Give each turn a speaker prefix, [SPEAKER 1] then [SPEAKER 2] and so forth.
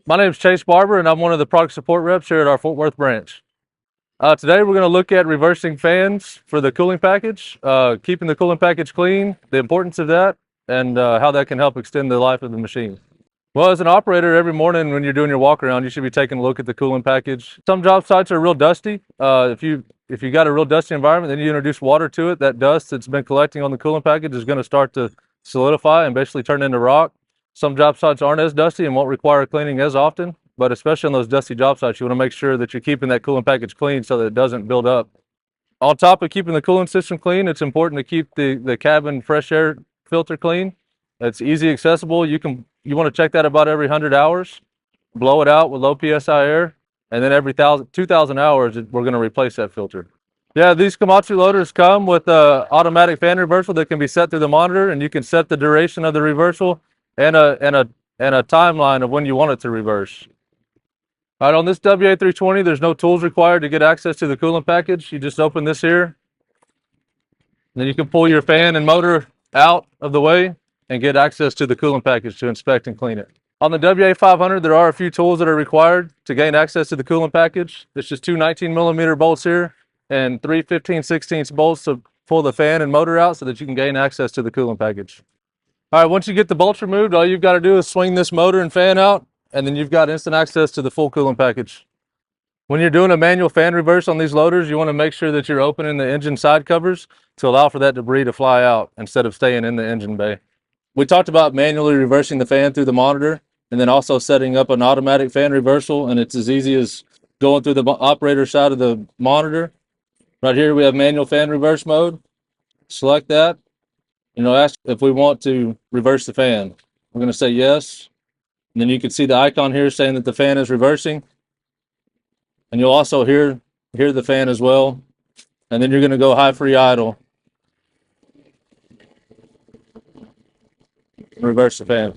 [SPEAKER 1] My name is Chase Barber, and I'm one of the product support reps here at our Fort Worth branch. Today, we're going to look at reversing fans for the cooling package, keeping the cooling package clean, the importance of that, and how that can help extend the life of the machine. Well, as an operator, every morning when you're doing your walk around, you should be taking a look at the cooling package. Some job sites are real dusty. If you got a real dusty environment, then you introduce water to it. That dust that's been collecting on the cooling package is going to start to solidify and basically turn into rock. Some job sites aren't as dusty and won't require cleaning as often, but especially on those dusty job sites, you want to make sure that you're keeping that cooling package clean so that it doesn't build up. On top of keeping the cooling system clean, it's important to keep the cabin fresh air filter clean. It's easy accessible. You want to check that about every 100 hours, blow it out with low PSI air, and then every 2,000 hours, we're going to replace that filter. Yeah, these Komatsu loaders come with a automatic fan reversal that can be set through the monitor, and you can set the duration of the reversal and a timeline of when you want it to reverse. All right, on this WA320, there's no tools required to get access to the coolant package. You just open this here, and then you can pull your fan and motor out of the way and get access to the coolant package to inspect and clean it. On the WA500, there are a few tools that are required to gain access to the coolant package. There's just two 19mm bolts here and three 15/16 bolts to pull the fan and motor out so that you can gain access to the coolant package. All right, once you get the bolts removed, all you've got to do is swing this motor and fan out, and then you've got instant access to the full coolant package. When you're doing a manual fan reverse on these loaders, you want to make sure that you're opening the engine side covers to allow for that debris to fly out instead of staying in the engine bay. We talked about manually reversing the fan through the monitor and then also setting up an automatic fan reversal, and it's as easy as going through the operator side of the monitor. Right here we have manual fan reverse mode. Select that. Ask if we want to reverse the fan. We're going to say yes. And then you can see the icon here saying that the fan is reversing. And you'll also hear the fan as well. And then you're going to go high free idle. Reverse the fan.